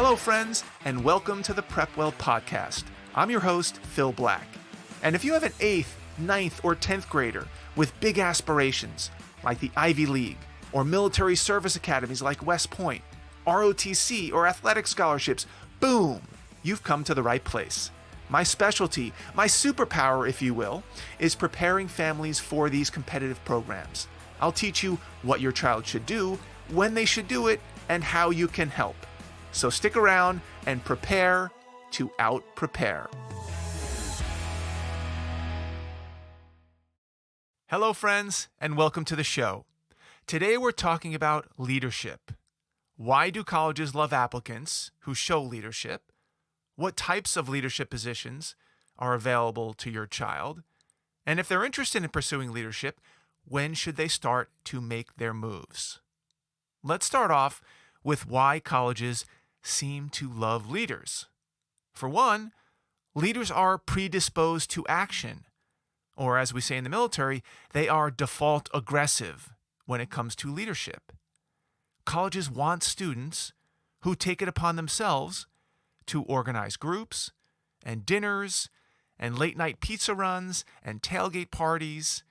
Hello, friends, and welcome to the PrepWell podcast. I'm your host, Phil Black. And if you have an 8th, 9th, or 10th grader with big aspirations, like the Ivy League, or military service academies like West Point, ROTC, or athletic scholarships, boom, you've come to the right place. My specialty, my superpower, if you will, is preparing families for these competitive programs. I'll teach you what your child should do, when they should do it, and how you can help. So stick around and prepare to out-prepare. Hello, friends, and welcome to the show. Today we're talking about leadership. Why do colleges love applicants who show leadership? What types of leadership positions are available to your child? And if they're interested in pursuing leadership, when should they start to make their moves? Let's start off with why colleges seem to love leaders. For one, leaders are predisposed to action, or as we say in the military, they are default aggressive when it comes to leadership. Colleges want students who take it upon themselves to organize groups and dinners and late-night pizza runs and tailgate parties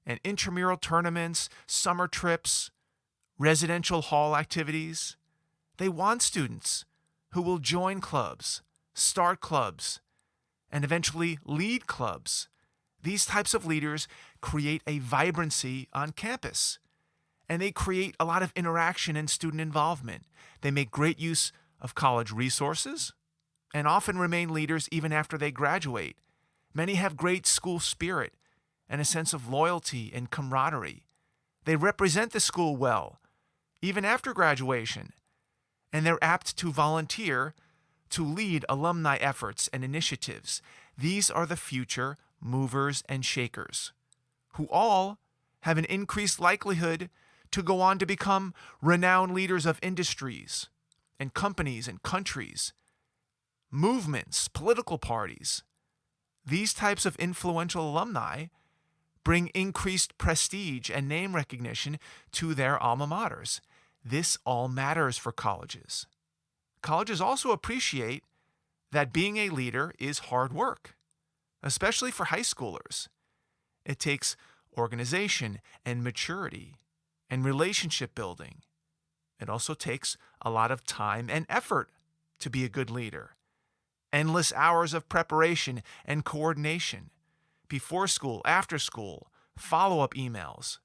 and intramural tournaments, summer trips, residential hall activities. They want students who will join clubs, start clubs, and eventually lead clubs. These types of leaders create a vibrancy on campus, and they create a lot of interaction and student involvement. They make great use of college resources and often remain leaders even after they graduate. Many have great school spirit and a sense of loyalty and camaraderie. They represent the school well, even after graduation, and they're apt to volunteer to lead alumni efforts and initiatives. These are the future movers and shakers, who all have an increased likelihood to go on to become renowned leaders of industries and companies and countries, movements, political parties. These types of influential alumni bring increased prestige and name recognition to their alma maters. This all matters for colleges. Colleges also appreciate that being a leader is hard work, especially for high schoolers. It takes organization and maturity and relationship building. It also takes a lot of time and effort to be a good leader. Endless hours of preparation and coordination, before school, after school, follow-up emails,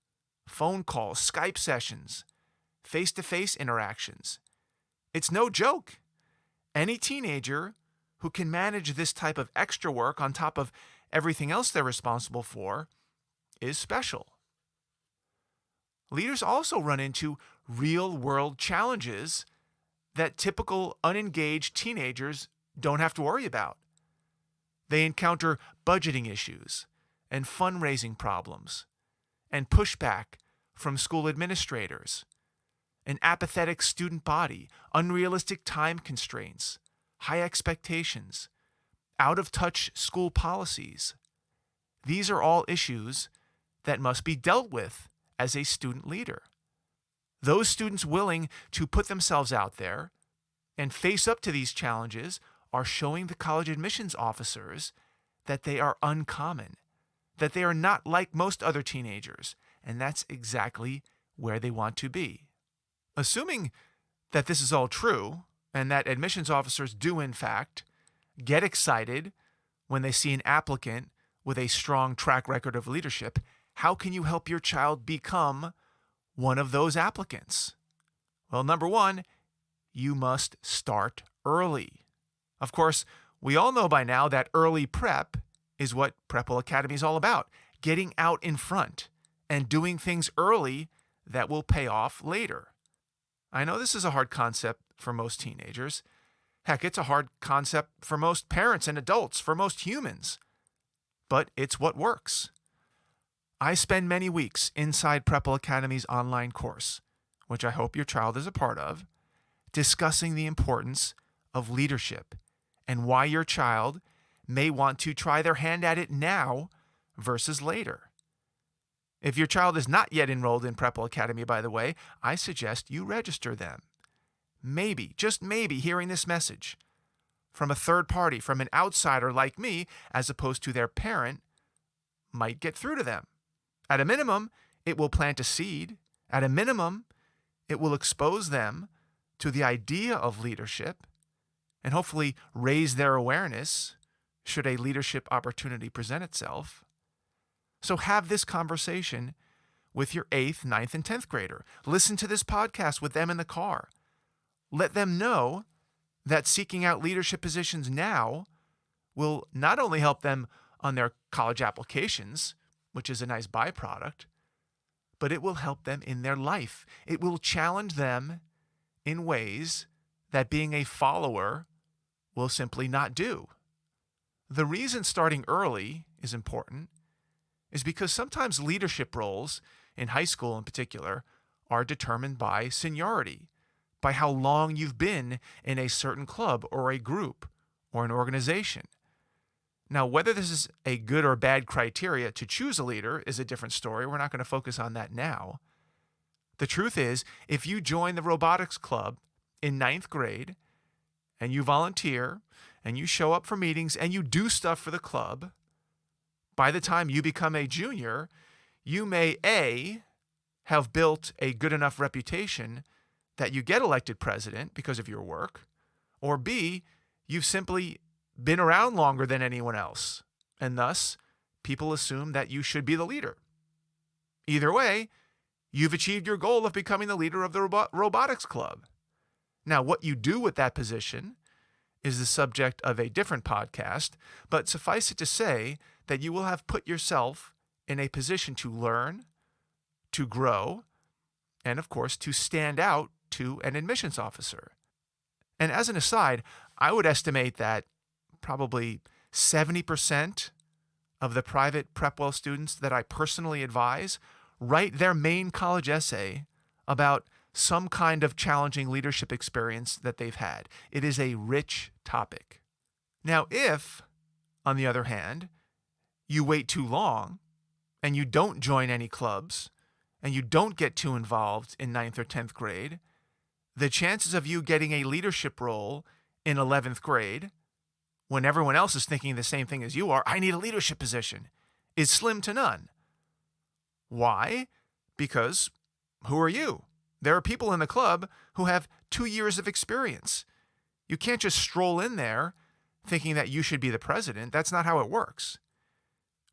phone calls, Skype sessions, face-to-face interactions. It's no joke. Any teenager who can manage this type of extra work on top of everything else they're responsible for is special. Leaders also run into real-world challenges that typical unengaged teenagers don't have to worry about. They encounter budgeting issues and fundraising problems and pushback from school administrators, an apathetic student body, unrealistic time constraints, high expectations, out-of-touch school policies. These are all issues that must be dealt with as a student leader. Those students willing to put themselves out there and face up to these challenges are showing the college admissions officers that they are uncommon, that they are not like most other teenagers, and that's exactly where they want to be. Assuming that this is all true, and that admissions officers do, in fact, get excited when they see an applicant with a strong track record of leadership, how can you help your child become one of those applicants? Well, number one, you must start early. Of course, we all know by now that early prep is what PrepWell Academy is all about, getting out in front and doing things early that will pay off later. I know this is a hard concept for most teenagers. Heck, it's a hard concept for most parents and adults, for most humans. But it's what works. I spend many weeks inside PrepWell Academy's online course, which I hope your child is a part of, discussing the importance of leadership and why your child may want to try their hand at it now versus later. If your child is not yet enrolled in PrepWell Academy, by the way, I suggest you register them. maybe, just maybe, hearing this message from a third party, from an outsider like me, as opposed to their parent, might get through to them. At a minimum, it will plant a seed. At a minimum, it will expose them to the idea of leadership and hopefully raise their awareness should a leadership opportunity present itself. So have this conversation with your 8th, 9th, and 10th grader. Listen to this podcast with them in the car. Let them know that seeking out leadership positions now will not only help them on their college applications, which is a nice byproduct, but it will help them in their life. It will challenge them in ways that being a follower will simply not do. The reason starting early is important is because sometimes leadership roles, in high school in particular, are determined by seniority, by how long you've been in a certain club or a group or an organization. Now, whether this is a good or bad criteria to choose a leader is a different story. We're not going to focus on that now. The truth is, if you join the robotics club in 9th grade and you volunteer and you show up for meetings and you do stuff for the club, by the time you become a junior, you may A, have built a good enough reputation that you get elected president because of your work, or B, you've simply been around longer than anyone else, and thus people assume that you should be the leader. Either way, you've achieved your goal of becoming the leader of the robotics club. Now, what you do with that position is the subject of a different podcast, but suffice it to say that you will have put yourself in a position to learn, to grow, and of course, to stand out to an admissions officer. And as an aside, I would estimate that probably 70% of the private PrepWell students that I personally advise write their main college essay about some kind of challenging leadership experience that they've had. It is a rich topic. Now, if, on the other hand, you wait too long and you don't join any clubs and you don't get too involved in 9th or 10th grade, the chances of you getting a leadership role in 11th grade, when everyone else is thinking the same thing as you are, I need a leadership position, is slim to none. Why? Because who are you? There are people in the club who have 2 years of experience. You can't just stroll in there thinking that you should be the president. That's not how it works.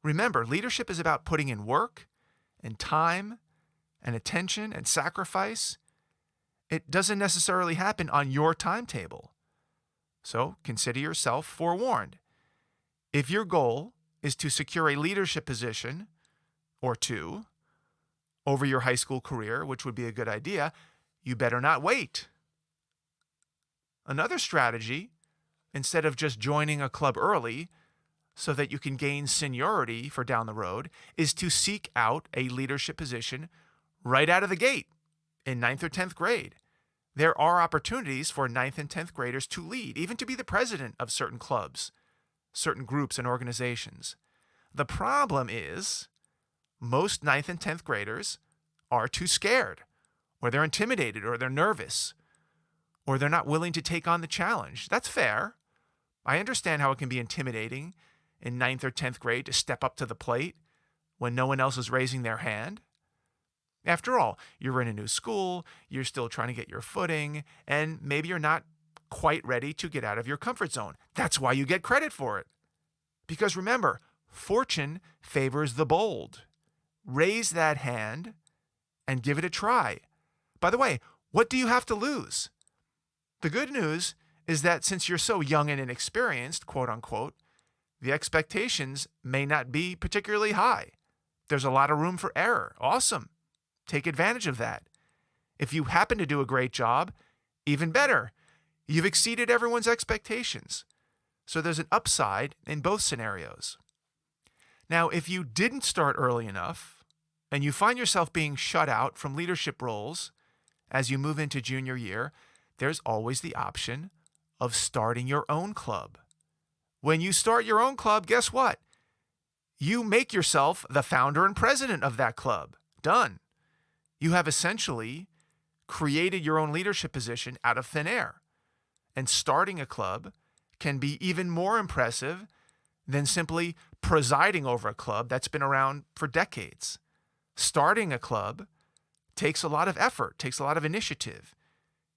Remember, leadership is about putting in work and time and attention and sacrifice. It doesn't necessarily happen on your timetable. So consider yourself forewarned. If your goal is to secure a leadership position or two over your high school career, which would be a good idea, you better not wait. Another strategy, instead of just joining a club early so that you can gain seniority for down the road, is to seek out a leadership position right out of the gate in 9th or 10th grade. There are opportunities for 9th and 10th graders to lead, even to be the president of certain clubs, certain groups and organizations. The problem is most 9th and 10th graders are too scared, or they're intimidated, or they're nervous, or they're not willing to take on the challenge. That's fair. I understand how it can be intimidating in 9th or 10th grade to step up to the plate when no one else is raising their hand. After all, you're in a new school, you're still trying to get your footing, and maybe you're not quite ready to get out of your comfort zone. That's why you get credit for it. Because remember, fortune favors the bold. Raise that hand and give it a try. By the way, what do you have to lose? The good news is that since you're so young and inexperienced, quote unquote, the expectations may not be particularly high. There's a lot of room for error. Awesome. Take advantage of that. If you happen to do a great job, even better. You've exceeded everyone's expectations. So there's an upside in both scenarios. Now, if you didn't start early enough and you find yourself being shut out from leadership roles as you move into junior year, there's always the option of starting your own club. When you start your own club, guess what? You make yourself the founder and president of that club. Done. You have essentially created your own leadership position out of thin air. And starting a club can be even more impressive than simply presiding over a club that's been around for decades. Starting a club takes a lot of effort, takes a lot of initiative.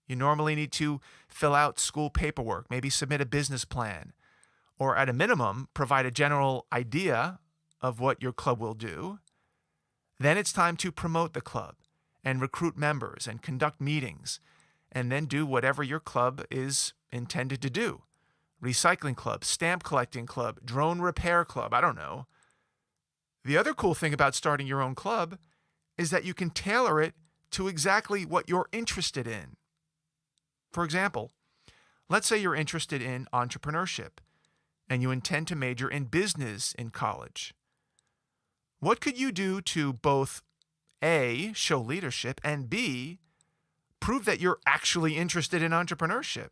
You normally need to fill out school paperwork, maybe submit a business plan, or at a minimum, provide a general idea of what your club will do. Then it's time to promote the club and recruit members and conduct meetings, and then do whatever your club is intended to do. Recycling club, stamp collecting club, drone repair club, I don't know. The other cool thing about starting your own club is that you can tailor it to exactly what you're interested in. For example, let's say you're interested in entrepreneurship and you intend to major in business in college. What could you do to both A, show leadership, and B, prove that you're actually interested in entrepreneurship?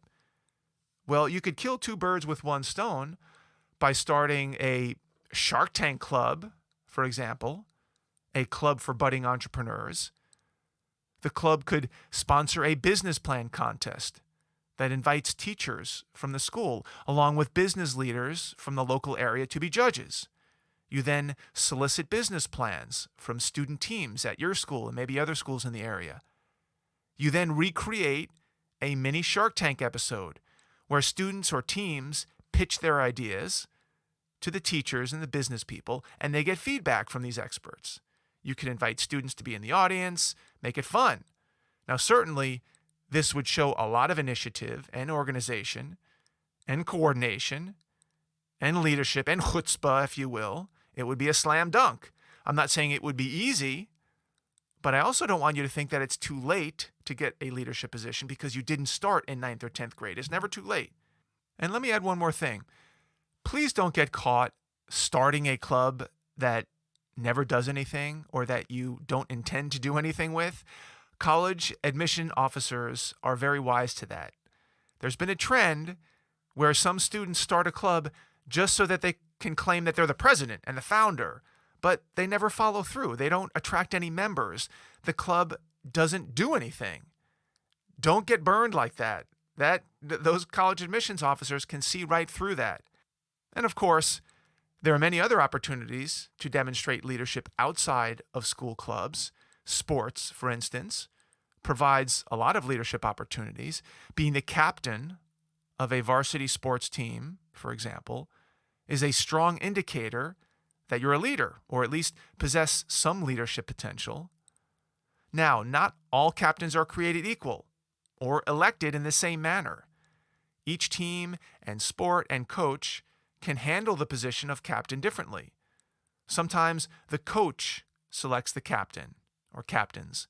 Well, you could kill two birds with one stone by starting a Shark Tank club, for example, a club for budding entrepreneurs. The club could sponsor a business plan contest that invites teachers from the school, along with business leaders from the local area to be judges. You then solicit business plans from student teams at your school and maybe other schools in the area. You then recreate a mini Shark Tank episode where students or teams pitch their ideas to the teachers and the business people, and they get feedback from these experts. You can invite students to be in the audience, make it fun. Now, certainly, this would show a lot of initiative and organization and coordination and leadership and chutzpah, if you will. It would be a slam dunk. I'm not saying it would be easy, but I also don't want you to think that it's too late to get a leadership position because you didn't start in 9th or 10th grade. It's never too late. And let me add one more thing. Please don't get caught starting a club that never does anything or that you don't intend to do anything with. College admission officers are very wise to that. There's been a trend where some students start a club just so that they can claim that they're the president and the founder, but they never follow through. They don't attract any members. The club doesn't do anything. Don't get burned like that. Those college admissions officers can see right through that. And of course, there are many other opportunities to demonstrate leadership outside of school clubs. Sports, for instance, provides a lot of leadership opportunities. Being the captain of a varsity sports team, for example, is a strong indicator that you're a leader, or at least possess some leadership potential. Now, not all captains are created equal or elected in the same manner. Each team and sport and coach can handle the position of captain differently. Sometimes the coach selects the captain or captains.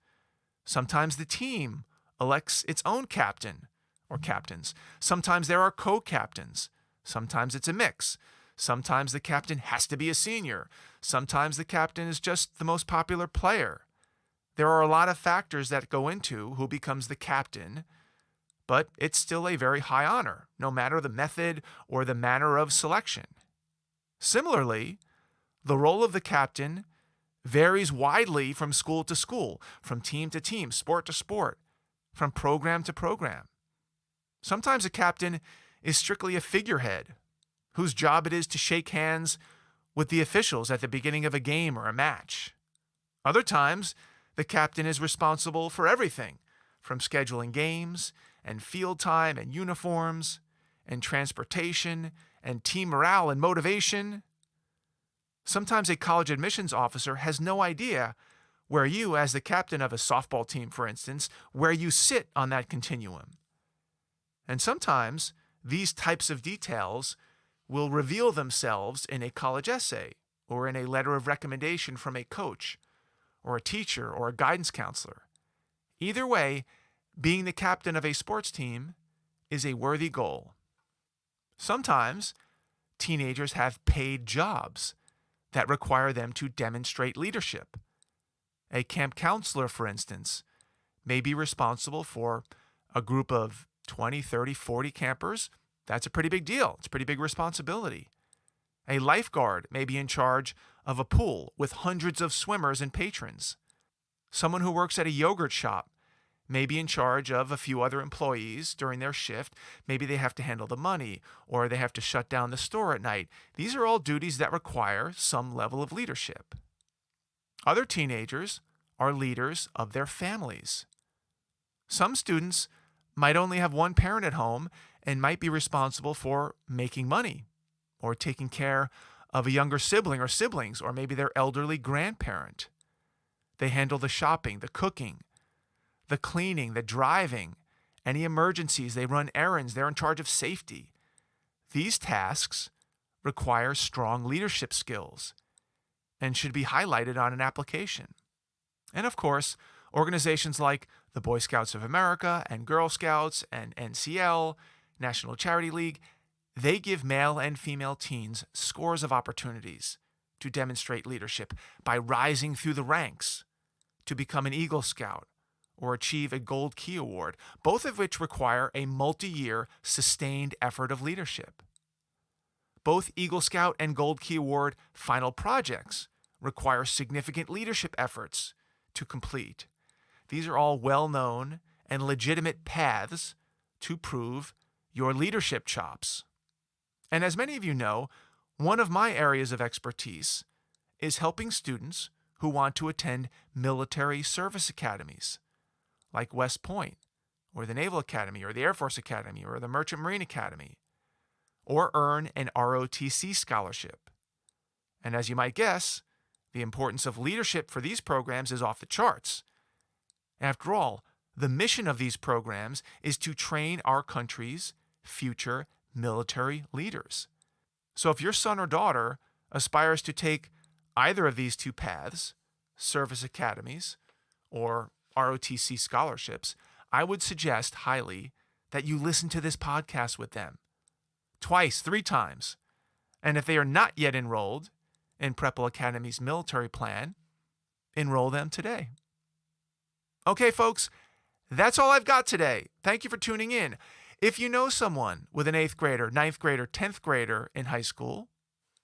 Sometimes the team elects its own captain or captains. Sometimes there are co-captains. Sometimes it's a mix. Sometimes the captain has to be a senior. Sometimes the captain is just the most popular player. There are a lot of factors that go into who becomes the captain, but it's still a very high honor, no matter the method or the manner of selection. Similarly, the role of the captain varies widely from school to school, from team to team, sport to sport, from program to program. Sometimes a captain is strictly a figurehead, whose job it is to shake hands with the officials at the beginning of a game or a match. Other times, the captain is responsible for everything, from scheduling games and field time and uniforms and transportation and team morale and motivation. Sometimes a college admissions officer has no idea where you, as the captain of a softball team, for instance, where you sit on that continuum. And sometimes these types of details will reveal themselves in a college essay or in a letter of recommendation from a coach or a teacher or a guidance counselor. Either way, being the captain of a sports team is a worthy goal. Sometimes teenagers have paid jobs that require them to demonstrate leadership. A camp counselor, for instance, may be responsible for a group of 20, 30, 40 campers. That's a pretty big deal. It's a pretty big responsibility. A lifeguard may be in charge of a pool with hundreds of swimmers and patrons. Someone who works at a yogurt shop may be in charge of a few other employees during their shift. Maybe they have to handle the money, or they have to shut down the store at night. These are all duties that require some level of leadership. Other teenagers are leaders of their families. Some students might only have one parent at home and might be responsible for making money or taking care of a younger sibling or siblings, or maybe their elderly grandparent. They handle the shopping, the cooking, the cleaning, the driving, any emergencies. They run errands. They're in charge of safety. These tasks require strong leadership skills and should be highlighted on an application. And of course, organizations like the Boy Scouts of America and Girl Scouts and NCL, National Charity League, they give male and female teens scores of opportunities to demonstrate leadership by rising through the ranks to become an Eagle Scout or achieve a Gold Key Award, both of which require a multi-year sustained effort of leadership. Both Eagle Scout and Gold Key Award final projects require significant leadership efforts to complete. These are all well-known and legitimate paths to prove your leadership chops. And as many of you know, one of my areas of expertise is helping students who want to attend military service academies like West Point, or the Naval Academy, or the Air Force Academy, or the Merchant Marine Academy, or earn an ROTC scholarship. And as you might guess, the importance of leadership for these programs is off the charts. After all, the mission of these programs is to train our country's future military leaders. So if your son or daughter aspires to take either of these two paths, service academies or ROTC scholarships, I would suggest highly that you listen to this podcast with them twice, 3 times. And if they are not yet enrolled in PrepWell Academy's military plan, enroll them today. Okay, folks, that's all I've got today. Thank you for tuning in. If you know someone with an 8th grader, 9th grader, 10th grader in high school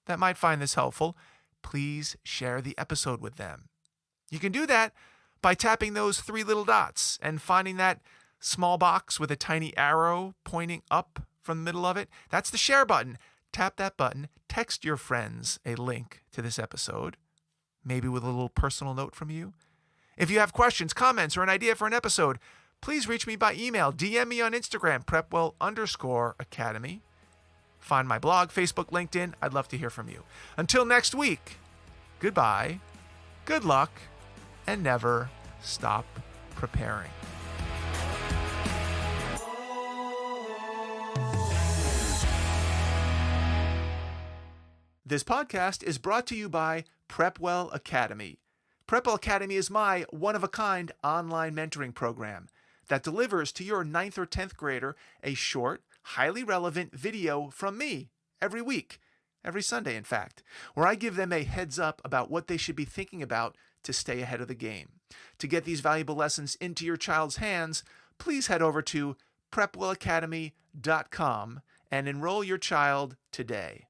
that might find this helpful, please share the episode with them. You can do that by tapping those 3 little dots and finding that small box with a tiny arrow pointing up from the middle of it. That's the share button. Tap that button. Text your friends a link to this episode, maybe with a little personal note from you. If you have questions, comments, or an idea for an episode, please reach me by email. DM me on Instagram, PrepWell_Academy. Find my blog, Facebook, LinkedIn. I'd love to hear from you. Until next week, goodbye, good luck, and never stop preparing. This podcast is brought to you by PrepWell Academy. PrepWell Academy is my one-of-a-kind online mentoring program that delivers to your 9th or 10th grader a short, highly relevant video from me every week, every Sunday, in fact, where I give them a heads up about what they should be thinking about to stay ahead of the game. To get these valuable lessons into your child's hands, please head over to PrepWellAcademy.com and enroll your child today.